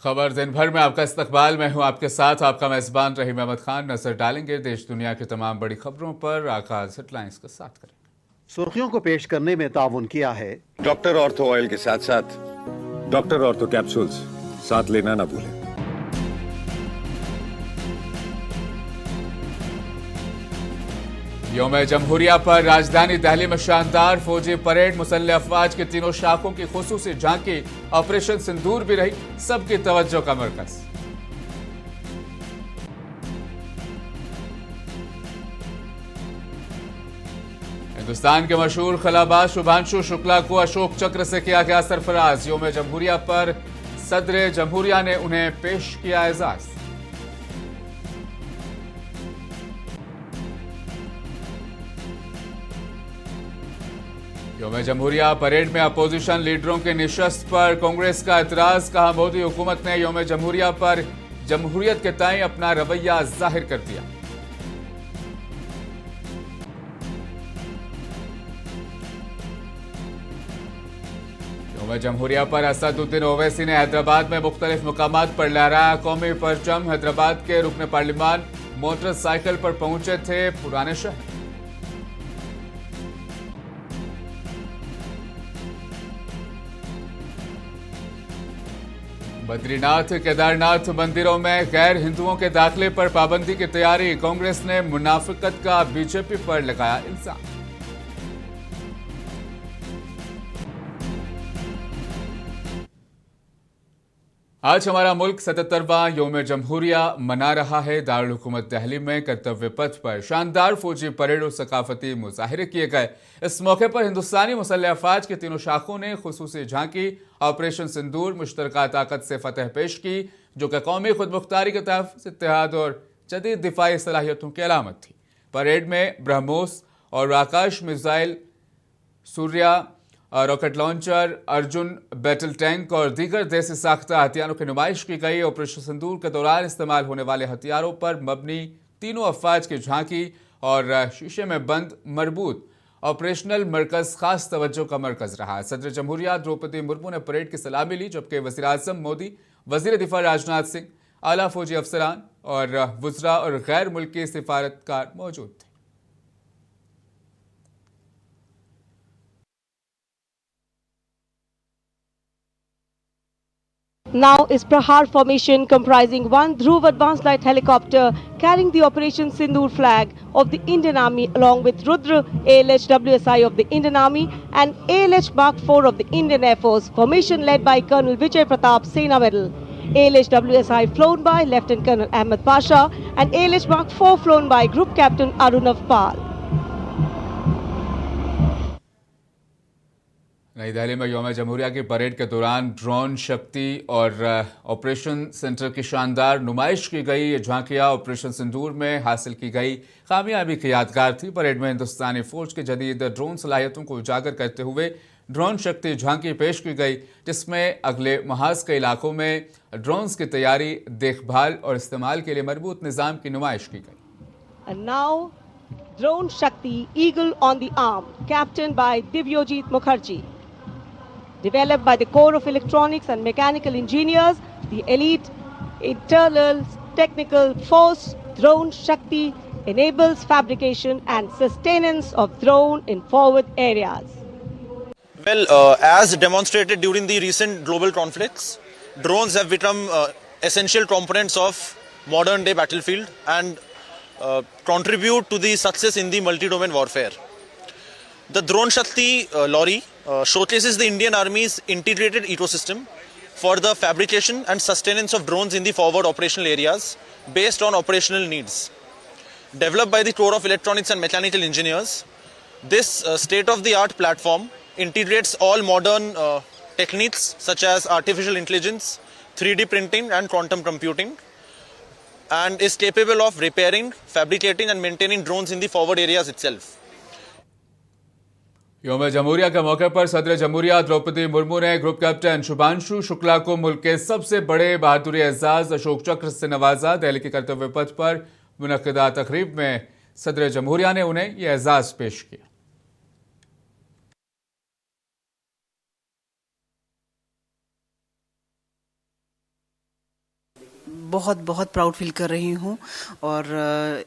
खबर दिन भर में आपका इस्तकबाल। मैं हूं आपके साथ आपका मेजबान रहीम अहमद खान। नजर डालेंगे देश दुनिया की तमाम बड़ी खबरों पर। आगाज हेडलाइंस के साथ करें। सुर्खियों को पेश करने में ताउन किया है डॉक्टर ऑर्थो ऑयल के साथ साथ डॉक्टर ऑर्थो कैप्सूल्स साथ लेना ना भूलें। यौम जमहूरिया पर राजधानी दिल्ली में शानदार फौजी परेड, मुसल्लह अफवाज की तीनों शाखों की खुसूसी झांकी, ऑपरेशन सिंदूर भी रही सबकी तवज्जो का मरकज। हिंदुस्तान के मशहूर खलाबाज शुभांशु शुक्ला को अशोक चक्र से किया गया सरफराज। यौम जमहूरिया पर सदर जमहूरिया ने उन्हें पेश किया एजाज। यौम जमहूरिया परेड में अपोजिशन लीडरों के निशस्त पर कांग्रेस का एतराज। कहा, मोदी हुकूमत ने यौम जमहूरिया पर जमहूरियत के तय अपना रवैया जाहिर कर दिया। यौम जमहूरिया पर असदुद्दीन ओवैसी ने हैदराबाद में मुख्तलिफ मकामात पर लहराया कौमी परचम। हैदराबाद के रुकन पार्लिमान मोटरसाइकिल पर पहुंचे थे पुराने शहर। बद्रीनाथ केदारनाथ मंदिरों में गैर हिंदुओं के दाखिले पर पाबंदी की तैयारी। कांग्रेस ने मुनाफिकत का बीजेपी पर लगाया इल्जाम। आज हमारा मुल्क 77वां यौम जमहूरिया मना रहा है। दारुल हुकूमत दिल्ली में कर्तव्य पथ पर शानदार फौजी परेड और सकाफती मुजाहिरे किए गए। इस मौके पर हिंदुस्तानी मुसल्लह अफवाज की तीनों शाखों ने खुसूसी झांकी, ऑपरेशन सिंदूर, मुश्तरका ताकत से फतह पेश की, जो कि कौमी खुदमुख्तारी के तहफ़्फ़ुज़, इत्तेहाद और जदीद दिफाई सलाहियतों की अलामत थी। परेड में ब्रह्मोस और Akash missile, Surya rocket launcher, Arjun battle tank और दीगर देसी साख्ता हथियारों की नुमाइश की गई। ऑपरेशन सिंदूर के दौरान इस्तेमाल होने वाले हथियारों पर मबनी तीनों अफवाज की झांकी और शीशे में बंद मरबूत ऑपरेशनल मरकज खास तवज्जो का मरकज रहा। सदर जमहूरिया द्रौपदी मुर्मू ने परेड की सलामी ली, जबकि वज़ीर आज़म मोदी, वज़ीर दिफा राजनाथ सिंह, आला फौजी अफसरान और वुज़रा और गैर मुल्की सिफारतकार मौजूद थे। Now is Prahar formation comprising one Dhruv advanced light helicopter carrying the Operation Sindoor flag of the Indian Army along with Rudra ALH WSI of the Indian Army and ALH Mark 4 of the Indian Air Force. Formation led by Colonel Vijay Pratap Sena Medal. ALH WSI flown by Lieutenant Colonel Ahmed Pasha and ALH Mark 4 flown by Group Captain Arunav Pal. नई दिल्ली में यौम जमहूरिया की parade के दौरान drone शक्ति और operation centre की शानदार नुमाइश की गई। ये झांकियां ऑपरेशन सिंदूर में हासिल की गई कामयाबी की यादगार थी। परेड में हिंदुस्तानी फौज की जदीद ड्रोन सलाहियतों को उजागर करते हुए ड्रोन शक्ति झांकी पेश की गई, जिसमें अगले महाज के इलाकों में ड्रोन्स की तैयारी, देखभाल और इस्तेमाल के लिए मजबूत निज़ाम की नुमाइश की गई। And now, Drone Shakti, Eagle on the Arm, captained by Divyojit Mukherjee. Developed by the Corps of Electronics and Mechanical Engineers, the elite internal technical force, Drone Shakti enables fabrication and sustenance of drone in forward areas. Well, as demonstrated during the recent global conflicts, drones have become essential components of modern day battlefield and contribute to the success in the multi-domain warfare. The Drone Shakti lorry showcases the Indian Army's integrated ecosystem for the fabrication and sustenance of drones in the forward operational areas based on operational needs. Developed by the Corps of Electronics and Mechanical Engineers, this state-of-the-art platform integrates all modern techniques such as artificial intelligence, 3D printing and quantum computing, and is capable of repairing, fabricating and maintaining drones in the forward areas itself. यौम जमहूरिया के मौके पर सदर जमहूरिया द्रौपदी मुर्मू ने group captain Shubhanshu Shukla को मुल्क के सबसे बड़े बहादुरी एजाज अशोक चक्र से नवाजा। दिल्ली के कर्तव्य पथ पर मुनक्किदा तकरीब में सदर जमहूरिया ने उन्हें यह एजाज पेश किया। बहुत बहुत प्राउड फील कर रही हूँ और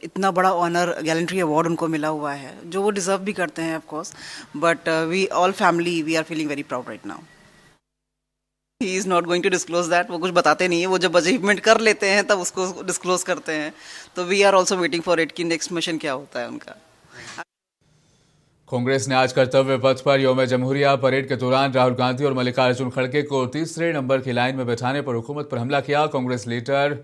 इतना बड़ा ऑनर गैलेंट्री अवार्ड उनको मिला हुआ है जो वो डिज़र्व भी करते हैं of course, but we all family we are feeling very proud right now. He is not going to disclose that, वो कुछ बताते नहीं है, वो जब अचीवमेंट कर लेते हैं तब उसको डिस्क्लोज करते हैं, तो we are also waiting for it कि नेक्स्ट मिशन क्या होता है उनका। कांग्रेस ने आज कर्तव्य पथ पर यौम जमहूरिया परेड के दौरान राहुल गांधी और मल्लिकार्जुन खड़गे को तीसरे नंबर की लाइन में बैठाने पर हुकूमत पर हमला किया। कांग्रेस लीडर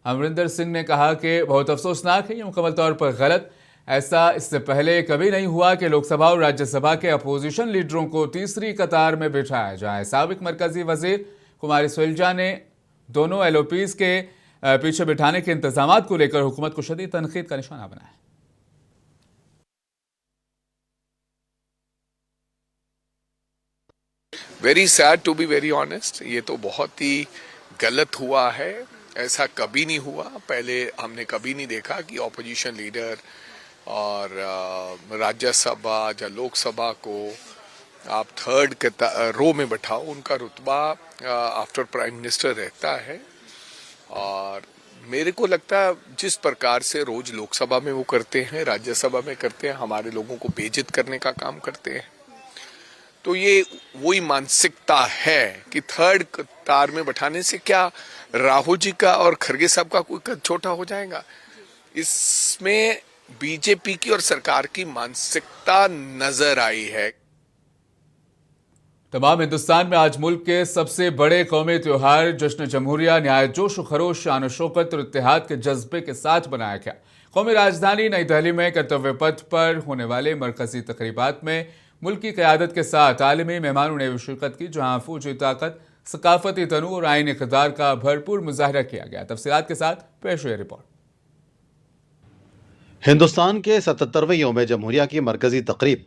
अमरिंदर सिंह ने कहा कि बहुत अफसोसनाक है, ये मुकम्मल तौर पर गलत, ऐसा इससे पहले कभी नहीं हुआ कि लोकसभा और राज्यसभा के अपोजिशन लीडरों को तीसरी कतार में बिठाया जाए। साबिक मरकजी वजीर कुमारी सैलजा ने दोनों एलओपीज के पीछे बिठाने के इंतजाम को लेकर हुकूमत को शदीद तनकीद का निशाना बनाया। Very sad to be very honest, ये तो बहुत ही गलत हुआ है, ऐसा कभी नहीं हुआ। पहले हमने कभी नहीं देखा कि ऑपोजिशन लीडर और राज्यसभा या लोकसभा को आप थर्ड रो में बैठाओ। उनका रुतबा आफ्टर प्राइम मिनिस्टर रहता है और मेरे को लगता है जिस प्रकार से रोज लोकसभा में वो करते हैं, राज्यसभा में करते हैं, हमारे लोगों को बेइज्जत करने का काम करते हैं, तो ये वही मानसिकता है कि थर्ड कतार में बैठाने से क्या राहुल जी का और खड़गे साहब का कोई कद छोटा हो जाएगा। इसमें बीजेपी की और सरकार की मानसिकता नजर आई है। तमाम हिंदुस्तान में आज मुल्क के सबसे बड़े कौमी त्योहार जश्न जमहूरिया न्याय जोश खरोश, शान शौकत और इत्तेहाद के जज्बे के साथ मनाया गया। कौमी राजधानी नई दिल्ली में कर्तव्य पथ पर होने वाले मरकजी तकरीबात में मुल्क की क़यादत के साथ आलमी मेहमानों ने भी शिरकत की, जहां फौजी ताकत, सकाफती तनूर और आईनी इक़्तिदार का भरपूर मुजाहरा किया गया। तफसीलात के साथ पेश हुई रिपोर्ट। हिंदुस्तान के 77वें यौम जमहूरिया की मरकजी तकरीब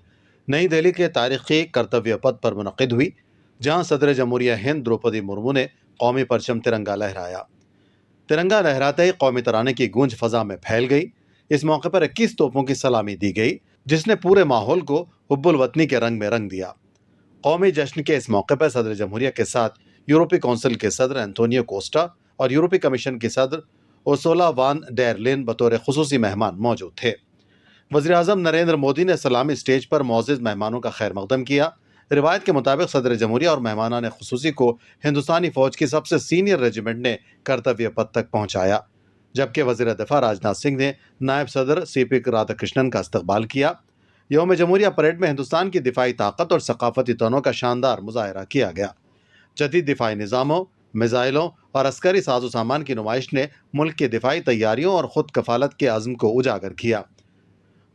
नई दिल्ली के तारीखी कर्तव्य पथ पर मुनक़िद हुई, जहां सदर जमहूरिया हिंद द्रौपदी मुर्मू ने कौमी परचम तिरंगा लहराया। तिरंगा लहराते ही कौमी तराने की गूंज फजा में फैल गई। इस मौके पर 21 तोपों की सलामी दी गई, जिसने पूरे माहौल को हुब्बुल वतनी के रंग में रंग दिया। कौमी जश्न के इस मौके पर सदर जमहूरिया के साथ यूरोपीय काउंसिल के सदर एंटोनियो कोस्टा और यूरोपीय कमीशन के सदर उर्सुला वान डेर लेन बतौर खुसूसी मेहमान मौजूद थे। वज़ीर-ए-आज़म नरेंद्र मोदी ने सलामी स्टेज पर मौजूद मेहमानों का खैर मकदम किया। रिवायत के मुताबिक सदर जमहूरिया और मेहमानान खुसूसी को हिंदुस्तानी फौज की सबसे सीनियर रेजिमेंट ने कर्तव्य पथ तक पहुँचाया, जबकि वज़ीर दिफा राजनाथ सिंह ने नायब सदर CP राधाकृष्णन का इस्तकबाल किया। यौम जमहूरिया परेड में हिंदुस्तान की दिफाई ताकत और सकाफती तनों का शानदार मुजाहरा किया गया। जदीद दिफाई निज़ामों, मिज़ाइलों और अस्करी साजो सामान की नुमाइश ने मुल्क की दिफाई तैयारियों और खुद कफालत के अज़्म को उजागर किया।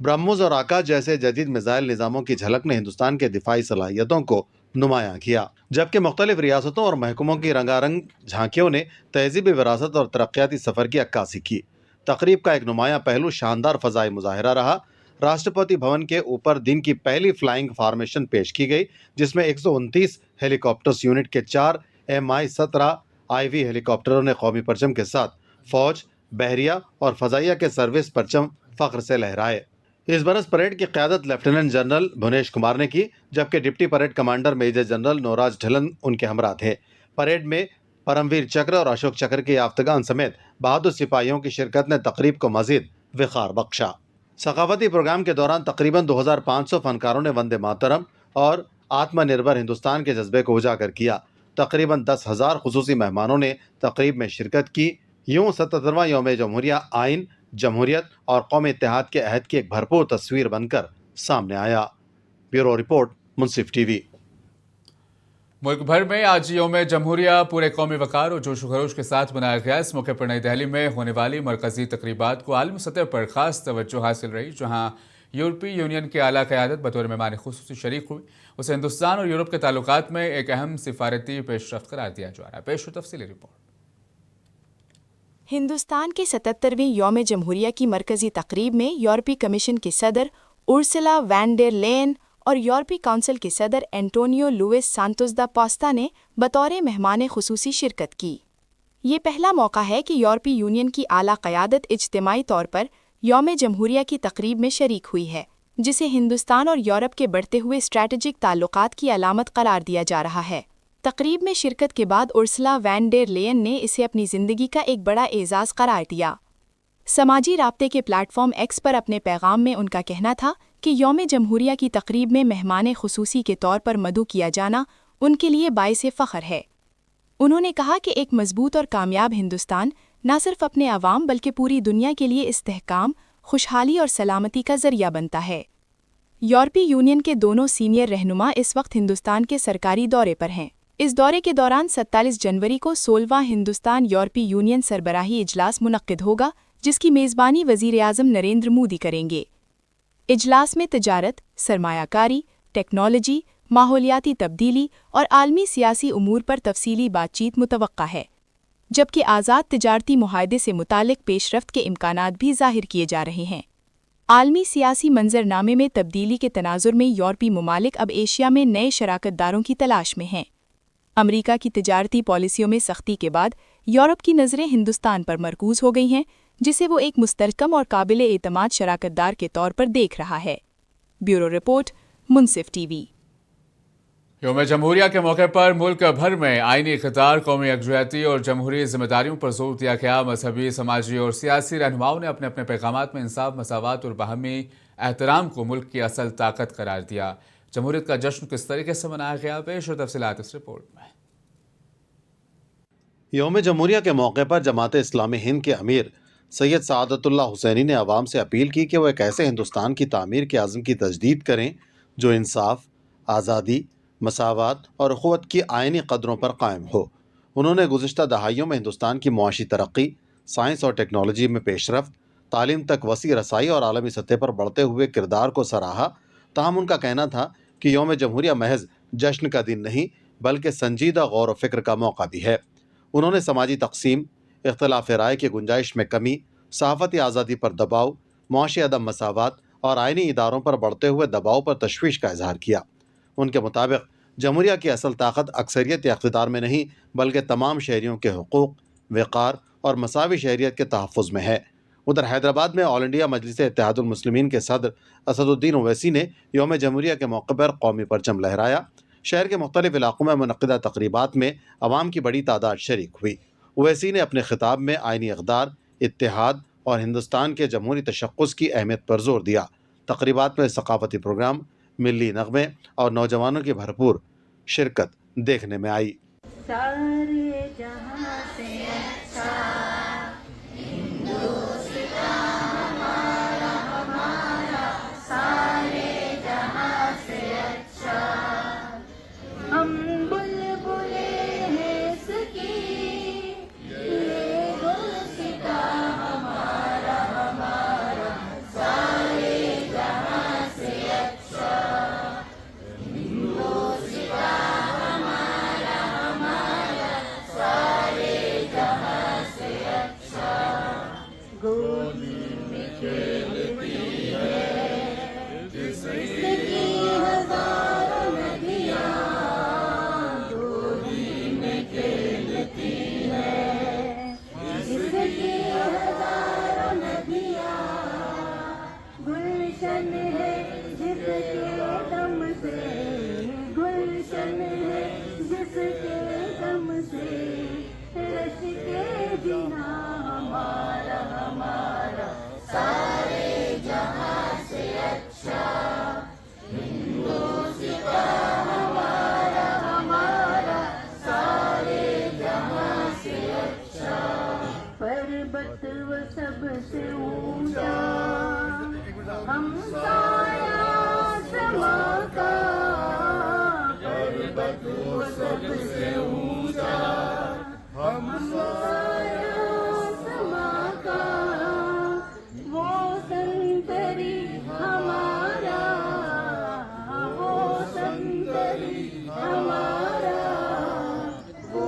ब्रह्मोस और आकाश जैसे जदीद मिज़ाइल निज़ामों की झलक ने हिंदुस्तान के दिफाई सलाहियतों को नुमायां किया, जबकि मुख्तलिफ रियासतों और महकमों की रंगारंग झांकियों ने तहजीबी विरासत और तरक्याती सफ़र की अक्कासी की। तकरीब का एक नुमायां पहलू शानदार फ़ज़ाई मुजाहिरा रहा। राष्ट्रपति भवन के ऊपर दिन की पहली फ्लाइंग फार्मेशन पेश की गई, जिसमें 129 हेलीकॉप्टर्स यूनिट के 4 MI-17 IV हेलीकॉप्टरों ने कौमी परचम के साथ फौज, बहरिया और फ़ज़ाइया के सर्विस परचम फ़ख्र से लहराए। इस बरस परेड की क़यादत लेफ्टिनेंट जनरल भुवनेश कुमार ने की, जबकि deputy parade commander major general Nauraj Dhillon उनके हमरा थे। परेड में परमवीर चक्र और अशोक चक्र के याफ्तगान समेत बहादुर सिपाहियों की शिरकत ने तकरीब को मज़ीद विखार बख्शा। सकाफती प्रोग्राम के दौरान तकरीबन 2500 फनकारों ने वंदे मातरम और आत्मनिर्भर हिंदुस्तान के जज्बे को उजागर किया। तकरीबन 10,000 खुसूसी मेहमानों ने तकरीब में शिरकत की। यूँ 77वां यौम जमहूरिया आइन, जमहूरियत और कौमी इत्तेहाद के अहद की एक भरपूर तस्वीर बनकर सामने आया। ब्यूरो रिपोर्ट, मुंसिफ TV। मुल्क भर में आज यौम जमहूरिया पूरे कौमी वकार और जोश खरोश के साथ मनाया गया। इस मौके पर नई दिल्ली में होने वाली मरकजी तकरीबात को आलमी सतह पर खास तवज्जो हासिल रही, जहां यूरोपीय यूनियन की आला क़यादत बतौर मेहमान खुसूसी शरीक हुई। उसे हिंदुस्तान और यूरोप के ताल्लुकात में एक अहम सिफारती पेशरफ्त करार दिया जा रहा है। पेश तफसीली रिपोर्ट। हिंदुस्तान के 77वें यौम जमहूरिया की मरकजी तकरीब में यूरोपीय कमीशन के सदर उर्सुला वैन डेर लेन और यूरोपीय काउंसिल के सदर एंटोनियो लुइस सांतोस दा पोस्ता ने बतौर मेहमान खुसूसी शिरकत की। ये पहला मौका है कि यूरोपीय यूनियन की आला क़यादत इज्तिमाई तौर पर यौम जमहूरिया की तकरीब में शरीक हुई है, जिसे हिंदुस्तान और यूरोप के बढ़ते हुए स्ट्रैटेजिक ताल्लुकात की अलामत करार दिया जा रहा है। तकरीब में शिरकत के बाद उर्सुला वैन डेर लेयन ने इसे अपनी ज़िंदगी का एक बड़ा एजाज़ करार दिया। समाजी राब्ते के प्लेटफॉर्म एक्स पर अपने पैगाम में उनका कहना था कि यौम जमहूरिया की तकरीब में मेहमान खुसूसी के तौर पर मदऊ किया जाना उनके लिए बाइस फ़ख्र है। उन्होंने कहा कि एक मजबूत और कामयाब हिंदुस्तान न सिर्फ अपने अवाम बल्कि पूरी दुनिया के लिए इस्तेहकाम, खुशहाली और सलामती का जरिया बनता है। यूरोपीय यूनियन के दोनों सीनियर रहनुमा इस वक्त हिंदुस्तान के सरकारी दौरे पर हैं। इस दौरे के दौरान 27 जनवरी को 16वां हिंदुस्तान यूरोपीय यूनियन सरबराही इजलास मुनक्किद होगा, जिसकी मेज़बानी वज़ीर-ए-आज़म नरेंद्र मोदी करेंगे। इजलास में तिजारत, सरमायाकारी, टेक्नोलॉजी, माहौलियाती तब्दीली और आलमी सियासी उमूर पर तफसीली बातचीत मुतवक्का है, जबकि आज़ाद तिजारती मुआहदे से मुतालिक पेशरफ्त के इम्कानात भी ज़ाहिर किए जा रहे हैं। आलमी सियासी मंजरनामे में तब्दीली के तनाजुर में यूरोपीय ममालिक अब एशिया में नए शराकतदारों की तलाश में हैं। अमरीका की तिजारती पॉलिसियों में सख्ती के बाद यूरोप की नज़रें हिंदुस्तान पर मरकूज हो गई हैं, जिसे वो एक मुस्तहकम और काबिल-ए-एतमाद शराकतदार के तौर पर देख रहा है। ब्यूरो रिपोर्ट, मुनसिफ टीवी। यौम जमहूरिया के मौके पर मुल्क भर में आईनी इक़्तिदार, कौमी यकजहती और जमहूरी जिम्मेदारियों पर जोर दिया गया। मजहबी, समाजी और सियासी रहनुमाओं ने अपने अपने पैगामात में इंसाफ, मसावत और बाहमी एहतराम को मुल्क की असल ताकत करार दिया। जमहूरियत का जश्न किस तरीके से मनाया गया, पेश और तफसीलात इस रिपोर्ट में। यौम जमहूरिया के मौके पर जमात इस्लामी हिंद के अमीर सैयद सआदतुल्ला हुसैनी ने आवाम से अपील की कि वह एक ऐसे हिंदुस्तान की तामीर के आज़म की तजदीद करें जो इंसाफ, आज़ादी, मसावत और अखुवत की आइनी कदरों पर कायम हो। उन्होंने गुज़िश्ता दहाइयों में हिंदुस्तान की मुआशी तरक्की, साइंस और टेक्नोलॉजी में पेशरफ्त, तालीम तक वसी रसाई और आलमी सतह पर बढ़ते हुए किरदार को सराहा। ताहम उनका कहना था कि यौम जमहूरिया महज जश्न का दिन नहीं बल्कि संजीदा गौर व फिक्र का मौका भी है। उन्होंने समाजी तकसीम, इख्तिलाफ राय की गुंजाइश में कमी, सहाफ़ती आज़ादी पर दबाव, मुआशी अदम मसावत और आइनी इदारों पर बढ़ते हुए दबाव पर तशवीश का इजहार किया। उनके मुताबिक जमहूरिया की असल ताकत अक्सरियत या इख्तिदार में नहीं बल्कि तमाम शहरियों के हुकूक, वक़ार और मसावी शहरियत के तहफ़्फ़ुज़ में है। उधर हैदराबाद में ऑल इंडिया मजलिस इत्तेहादुल मुस्लिमीन के सदर असदुद्दीन ओवैसी ने यौम जमहूरिया के मौके पर कौमी परचम लहराया। शहर के मुख्तलिफ इलाकों में मुनक़्क़िदा तक़रीबात में अवाम की बड़ी तादाद शरीक हुई। ओवैसी ने अपने खिताब में आइनी इक़्तिदार, इत्तेहाद और हिंदुस्तान के जमहूरी तशक्कुस की अहमियत पर जोर दिया। तक़रीबात में सकाफ़ती प्रोग्राम, मिली नग़मे और नौजवानों की भरपूर शिरकत देखने में आई। सारे जहां से अच्छा हिंदुस्तान हमारा हमारा, सारे जहां से अच्छा। हम बुलबुले हैं इसकी, ये गुलसिता हमारा हमारा, सारे जहां से अच्छा। हिंदुस्तान हमारा हमारा, सारे जहां से अच्छा। गोदी में खेलती है जिसकी हजारों नदियाँ, गोदी में खेलती है जिसकी हजारों नदियाँ। गुलशन है जिसके दम से, गुलशन है जिसके दम से, रश के जिना हमारा हमारा, सारे जहां से अच्छा। हिंदुस्तान हमारा हमारा, सारे जहां से अच्छा। पर्वत व सबसे ऊंचा, हम साया समा का, पर्वत व सबसे ऊंचा, हम साया समा का। वो संतरी हमारा, वो संतरी हमारा, वो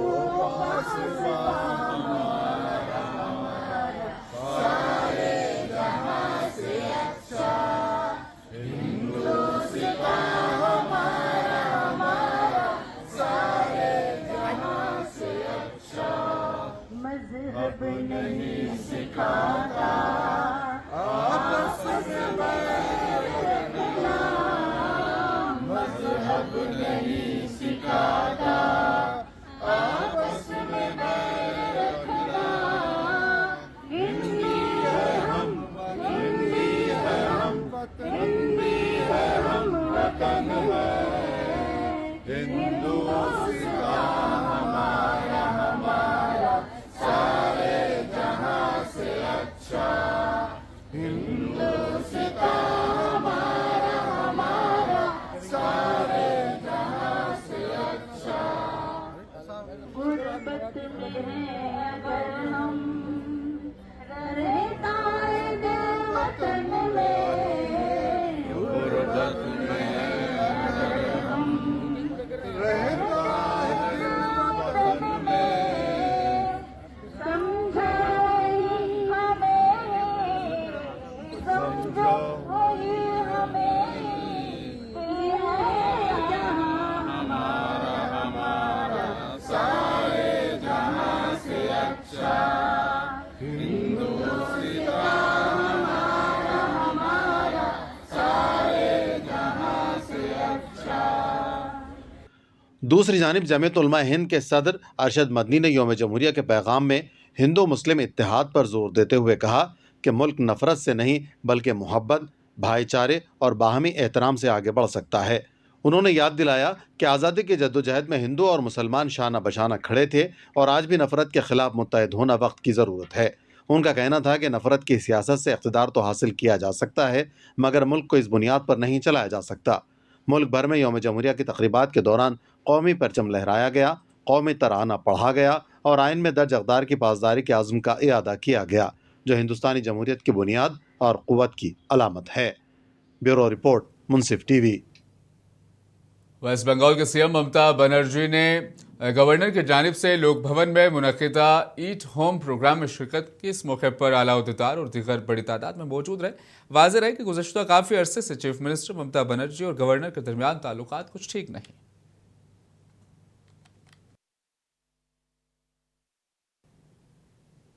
आसमां हमारा हमारा, सारे जहां से अच्छा। हिंदी है हम वतन है हिंदुस्तान हमारा हमारा सारे जहां से अच्छा हिंदुस्तान हमारा हमारा सारे जहां से अच्छा गुर्बत में हैं अगर हम रहता है दिल वतन में गुर्बत में अगर हम रहता है दिल वतन में समझो ही हमें समझो ही हमें ये है जहां हमारा हमारा सारे जहां से अच्छा हिंदुस्तान हमारा हमारा सारे जहां से अच्छा। दूसरी जानिब जमीयत उलमा हिंद के सदर अरशद मदनी ने यौम जमहूरिया के पैगाम में हिंदू मुस्लिम इत्तेहाद पर जोर देते हुए कहा कि मुल्क नफरत से नहीं बल्कि मोहब्बत, भाईचारे और बाहमी एहतराम से आगे बढ़ सकता है। उन्होंने याद दिलाया कि आज़ादी की जद्दोजहद में हिंदू और मुसलमान शाना बशाना खड़े थे और आज भी नफरत के खिलाफ मुत्तहिद होना वक्त की ज़रूरत है। उनका कहना था कि नफरत की सियासत से इक़्तिदार तो हासिल किया जा सकता है मगर मुल्क को इस बुनियाद पर नहीं चलाया जा सकता। मुल्क भर में यौम जमहूरिया की तक़रीबात के दौरान कौमी परचम लहराया गया, कौमी तराना पढ़ा गया और आइन में दर्ज अक़दार की पासदारी के आज़म का इयादा किया गया जो हिंदुस्तानी जमहूरियत की बुनियाद और क़ुव्वत की अलामत है। ब्यूरो रिपोर्ट, मुंसिफ टीवी। वेस्ट बंगाल के सीएम ममता बनर्जी ने गवर्नर की जानिब से लोक भवन में मुनक़िदा ईट होम प्रोग्राम में शिरकत की। इस मौके पर आला अहदेदार और दीगर बड़ी तादाद में मौजूद रहे। वाज़ेह रहे कि गुज़श्ता काफ़ी अरसे से चीफ मिनिस्टर ममता बनर्जी और गवर्नर के दरमियान ताल्लुकात कुछ ठीक नहीं।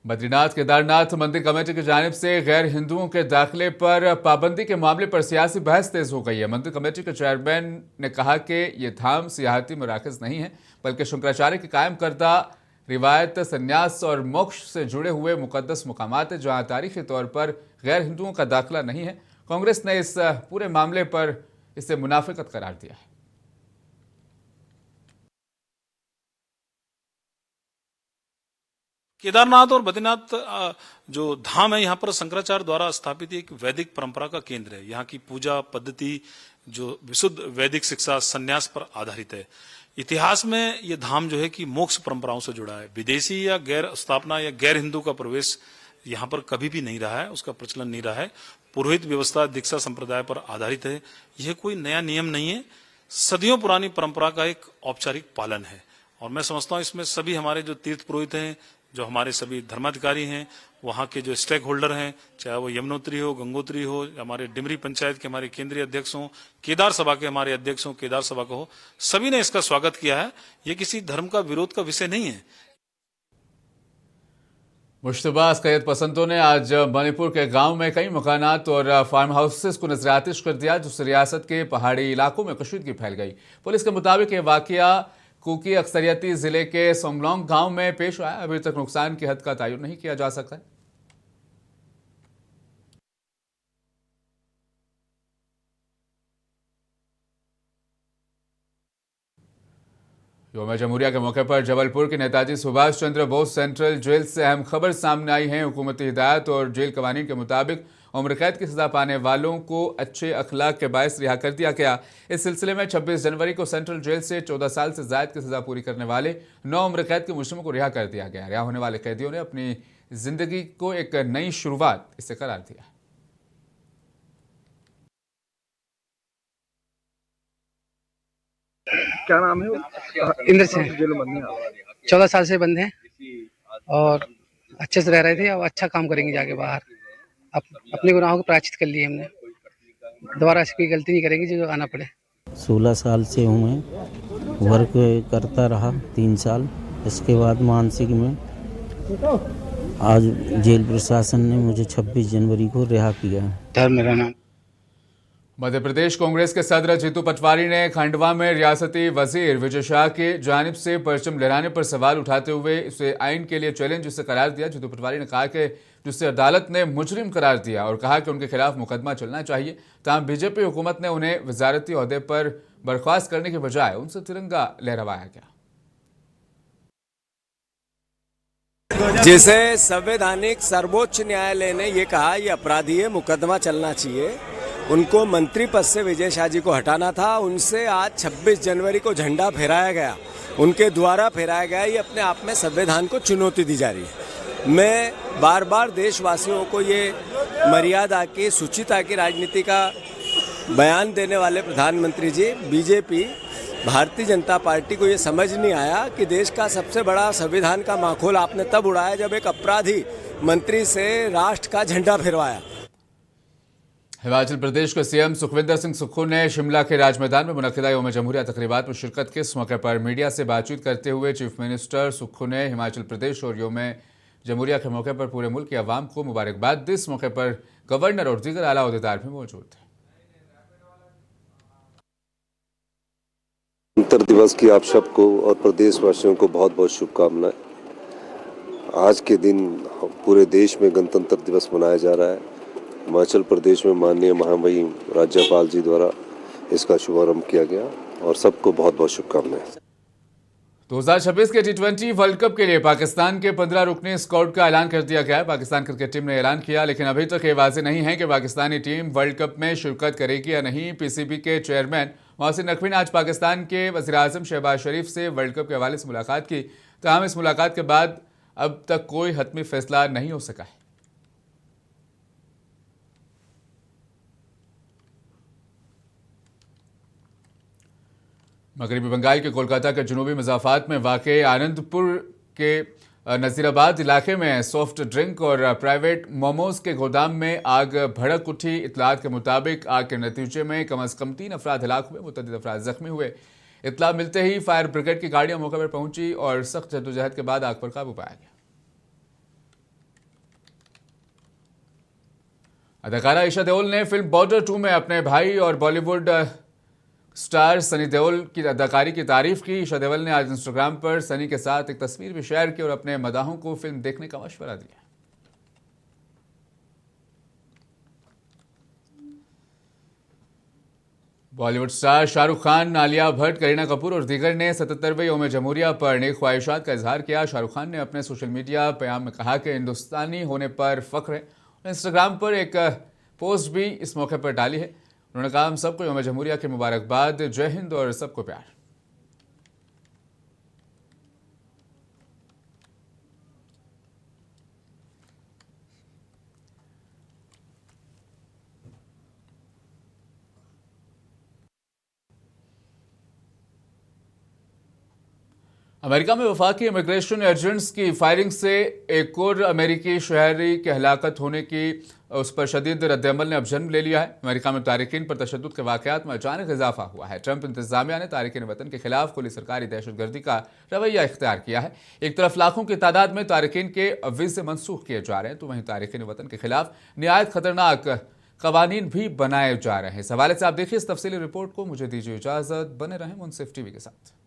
बद्रीनाथ केदारनाथ मंदिर कमेटी की जानिब से गैर हिंदुओं के दाखिले पर पाबंदी के मामले पर सियासी बहस तेज हो गई है। मंदिर कमेटी के चेयरमैन ने कहा कि ये धाम सियाहती मराकज़ नहीं है बल्कि शंकराचार्य की कायम करदा रिवायत संन्यास और मोक्ष से जुड़े हुए मुकद्दस मुकामात है जहाँ तारीखी तौर पर गैर हिंदुओं का दाखिला नहीं है। कांग्रेस ने इस पूरे मामले पर इसे मुनाफिकत करार दिया है। केदारनाथ और बद्रीनाथ जो धाम है यहाँ पर शंकराचार्य द्वारा स्थापित एक वैदिक परंपरा का केंद्र है। यहाँ की पूजा पद्धति जो विशुद्ध वैदिक शिक्षा संन्यास पर आधारित है। इतिहास में ये धाम जो है कि मोक्ष परंपराओं से जुड़ा है। विदेशी या गैर स्थापना या गैर हिंदू का प्रवेश यहाँ पर कभी भी नहीं रहा है, उसका प्रचलन नहीं रहा है। पुरोहित व्यवस्था दीक्षा संप्रदाय पर आधारित है। यह कोई नया नियम नहीं है, सदियों पुरानी परंपरा का एक औपचारिक पालन है। और मैं समझता हूँ इसमें सभी हमारे जो तीर्थ पुरोहित हैं, जो हमारे सभी धर्माधिकारी हैं, वहाँ के जो स्टेक होल्डर हैं, चाहे वो यमुनोत्री हो, गंगोत्री हो, हमारे डिमरी पंचायत के हमारे केंद्रीय अध्यक्ष हों, केदार सभा के हमारे अध्यक्ष हों, केदार सभा का हो, सभी ने इसका स्वागत किया है। ये किसी धर्म का विरोध का विषय नहीं है। मुश्तबा अस्करियत पसंदों ने आज मणिपुर के गांव में कई मकानात और फार्म हाउसेस को नजरआतिश कर दिया, जिससे रियासत के पहाड़ी इलाकों में कशीदगी फैल गई। पुलिस के मुताबिक ये वाकया कुकी अक्सरियती जिले के सोमलोंग गांव में पेश आया। अभी तक नुकसान की हद का तयन नहीं किया जा सका है। यौम जमहूरिया के मौके पर जबलपुर के नेताजी सुभाष चंद्र बोस सेंट्रल जेल से अहम खबर सामने आई है। हुकूमती हिदायत और जेल कवानीन के मुताबिक उम्र कैद की सजा पाने वालों को अच्छे अखलाक के बायस रिहा कर दिया गया। इस सिलसिले में 26 जनवरी को सेंट्रल जेल से 14 साल से जायद की सजा पूरी करने वाले 9 उम्र कैद के मुजरिमों को रिहा कर दिया गया। रिहा होने वाले कैदियों ने अपनी जिंदगी को एक नई शुरुआत इससे करार दिया। क्या नाम है? इंद्र सिंह। 14 साल से बंद हैं और अच्छे से रह रहे थे। अब अच्छा काम करेंगे जाके बाहर। अपने गुनाहों को प्रायश्चित कर लिए हमने। दोबारा ऐसी कोई गलती नहीं करेंगे जो आना पड़े। 16 साल से हूँ मैं, वर्क करता रहा 3 साल। इसके बाद मानसिक में आज जेल प्रशासन ने मुझे 26 जनवरी को रिहा किया। धर्म मेरा नाम। मध्य प्रदेश कांग्रेस के सदर जीतू पटवारी ने खंडवा में रियासती वजीर विजय शाह की जानिब से परचम लहराने पर सवाल उठाते हुए इसे आइन के लिए चैलेंज से करार दिया। जीतू पटवारी ने कहा कि जिसे अदालत ने मुजरिम करार दिया और कहा कि उनके खिलाफ मुकदमा चलना चाहिए। तमाम बीजेपी हुकूमत ने उन्हें वजारती ओहदे पर बर्खास्त करने के बजाय उनसे तिरंगा लहरावाया गया। जिसे संवैधानिक सर्वोच्च न्यायालय ने ये कहा ये अपराधी है, मुकदमा चलना चाहिए, उनको मंत्री पद से विजय शाह जी को हटाना था, उनसे आज 26 जनवरी को झंडा फहराया गया, उनके द्वारा फहराया गया, ये अपने आप में संविधान को चुनौती दी जा रही है। मैं बार बार देशवासियों को ये मर्यादा की, शुचिता की राजनीति का बयान देने वाले प्रधानमंत्री जी, बीजेपी, भारतीय जनता पार्टी को ये समझ नहीं आया कि देश का सबसे बड़ा संविधान का माखोल आपने तब उड़ाया जब एक अपराधी मंत्री से राष्ट्र का झंडा फहरवाया। हिमाचल प्रदेश के सीएम सुखविंदर सिंह सुक्खू ने शिमला के राज मैदान में मुनक्किदा यौम जमहूरिया तकरीबात में शिरकत की। इस मौके पर मीडिया से बातचीत करते हुए चीफ मिनिस्टर सुक्खू ने हिमाचल प्रदेश और यौम जमहूरिया के मौके पर पूरे मुल्क की आवाम को मुबारकबाद दी। इस मौके पर गवर्नर और दीगर आला ओहदेदार भी मौजूद थे। गणतंत्र दिवस की आप सबको और प्रदेशवासियों को बहुत बहुत शुभकामनाएं। आज के दिन पूरे देश में गणतंत्र दिवस मनाया जा रहा है। हिमाचल प्रदेश में माननीय महामहिम राज्यपाल जी द्वारा इसका शुभारंभ किया गया और सबको बहुत बहुत शुभकामनाएं। 2026 के T20 वर्ल्ड कप के लिए पाकिस्तान के 15 रुकनी स्क्वाड का ऐलान कर दिया गया है। पाकिस्तान क्रिकेट टीम ने ऐलान किया, लेकिन अभी तक ये वाज़ेह नहीं है कि पाकिस्तानी टीम वर्ल्ड कप में शिरकत करेगी या नहीं। पीसीबी के चेयरमैन मोहसिन नकवी ने आज पाकिस्तान के वज़ीर-ए-आज़म शहबाज शरीफ से वर्ल्ड कप के हवाले से मुलाकात की। ताहम इस मुलाकात के बाद अब तक कोई हतमी फैसला नहीं हो सका है। मगरबी बंगाल के कोलकाता के जनूबी मज़ाफ़ात में वाक़े आनंदपुर के नज़ीराबाद इलाके में सॉफ्ट ड्रिंक और प्राइवेट मोमोज के गोदाम में आग भड़क उठी। इत्तलात के मुताबिक आग के नतीजे में कम अज़ कम 3 अफराद हलाक हुए, मुतअद्दिद अफराद ज़ख्मी हुए। इत्तला मिलते ही फायर ब्रिगेड की गाड़ियां मौके पर पहुंची और सख्त जद्दोजहद के बाद आग पर काबू पाया गया। अदाकारा ईशा देओल ने फिल्म बॉर्डर 2 में अपने भाई और बॉलीवुड स्टार सनी देओल की अदाकारी की तारीफ की। ईशा देओल ने आज इंस्टाग्राम पर सनी के साथ एक तस्वीर भी शेयर की और अपने मदाहों को फिल्म देखने का मशवरा दिया। बॉलीवुड स्टार शाहरुख खान, आलिया भट्ट, करीना कपूर और दीगर ने 77वें यौम जमहूरिया पर नेक ख्वाहिशात का इजहार किया। शाहरुख खान ने अपने सोशल मीडिया बयान में कहा कि हिंदुस्तानी होने पर फख्र है। इंस्टाग्राम पर एक पोस्ट भी इस मौके पर डाली है। उन्होंने कहा, हम सबको यौम जमहूरिया की मुबारकबाद, जय हिंद और सबको प्यार। अमेरिका में वफाकी इमिग्रेशन एजेंट्स की फायरिंग से एक और अमेरिकी शहरी की हलाकत होने की उस पर शदीद रद्दअमल ने अब जन्म ले लिया है। अमेरिका में तारिकीन पर तशद्दुद के वाक़यात में अचानक इजाफा हुआ है। ट्रंप इंतजामिया ने तारिकीन वतन के खिलाफ खुली सरकारी दहशतगर्दी का रवैया इख्तियार किया है। एक तरफ लाखों की तादाद में तारिकीन के वीज़े मनसूख किए जा रहे हैं, तो वहीं तारिकीन वतन के खिलाफ निहायत खतरनाक कवानीन भी बनाए जा रहे हैं। इस हवाले से आप देखिए इस तफसीली रिपोर्ट को। मुझे दीजिए इजाज़त, बने रहें मुनसिफ टीवी के साथ।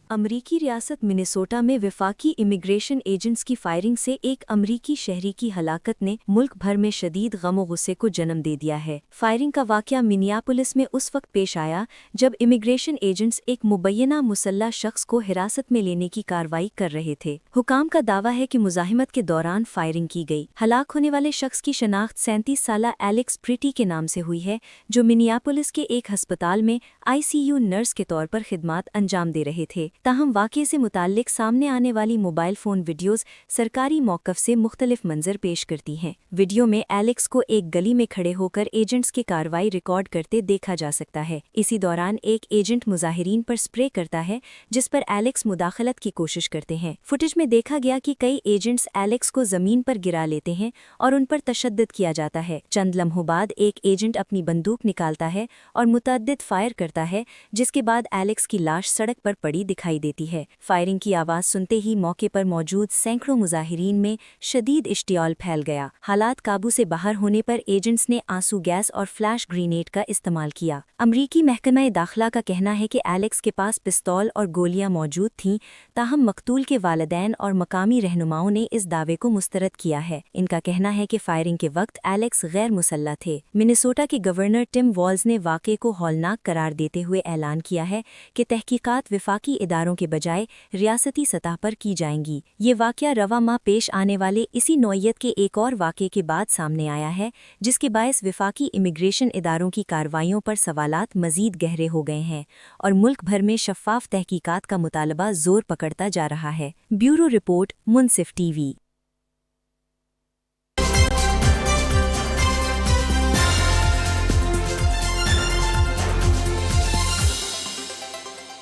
अमरीकी रियासत मिनेसोटा में वफाकी इमिग्रेशन एजेंट्स की फायरिंग से एक अमरीकी शहरी की हलाकत ने मुल्क भर में शदीद गम गुस्से को जन्म दे दिया है। फायरिंग का वाकया मिनियापोलिस में उस वक्त पेश आया जब इमिग्रेशन एजेंट्स एक मुबैना मुसल्ला शख्स को हिरासत में लेने की कार्रवाई कर रहे थे। हुकाम का दावा है कि मुजाहिमत के दौरान फायरिंग की गई। हलाक होने वाले शख्स की शनाख्त 37 साला एलेक्स प्रिटी के नाम से हुई है, जो मिनियापोलिस के एक अस्पताल में ICU नर्स के तौर पर खिदमात अंजाम दे रहे थे। ताहम वाक़ये से मुताल्लिक सामने आने वाली मोबाइल फ़ोन वीडियोज़ सरकारी मौक़िफ़ से मुख्तलिफ मंजर पेश करती हैं। वीडियो में एलेक्स को एक गली में खड़े होकर एजेंट्स की कार्रवाई रिकॉर्ड करते देखा जा सकता है। इसी दौरान एक एजेंट मुजाहिरीन पर स्प्रे करता है, जिस पर एलेक्स मुदाखलत की कोशिश करते हैं। फुटेज में देखा गया कि कई एजेंट्स एलेक्स को ज़मीन पर गिरा लेते हैं और उन पर तशद्दुद किया जाता है। चंद लम्हों बाद एक एजेंट अपनी बंदूक निकालता है और मुतअद्दिद फायर करता है, जिसके बाद एलेक्स की लाश सड़क पर पड़ी दिखाई दिखाई देती है। फायरिंग की आवाज सुनते ही मौके पर मौजूद सैकड़ों मुजाहिरीन में शदीद इश्तियाल फैल गया। हालात काबू से बाहर होने पर एजेंट्स ने आंसू गैस और फ्लैश ग्रेनेड का इस्तेमाल किया। अमरीकी महकमा दाखिला का कहना है कि एलेक्स के पास पिस्तौल और गोलियां मौजूद थीं, ताहम मकतूल के वालिदैन और मकामी रहनुमाओं ने इस दावे को मुस्तरद किया है। इनका कहना है कि फायरिंग के वक्त एलेक्स गैर मुसल्लह थे। मिनेसोटा के गवर्नर टिम वॉल्स ने वाक़े को हौलनाक करार देते हुए ऐलान किया है कि तहकीकात विफाकी इदारों के बजाय रियासती सतह पर की जाएंगी। ये वाक़या रवा माह पेश आने वाले इसी नौइयत के एक और वाक़े के बाद सामने आया है, जिसके बायस विफाकी इमिग्रेशन इदारों की कार्रवाइयों पर सवालात मजीद गहरे हो गए हैं और मुल्क भर में शफ़ाफ तहकीकात का मुतालबा जोर पकड़ता जा रहा है। ब्यूरो रिपोर्ट, मुनसिफ टीवी।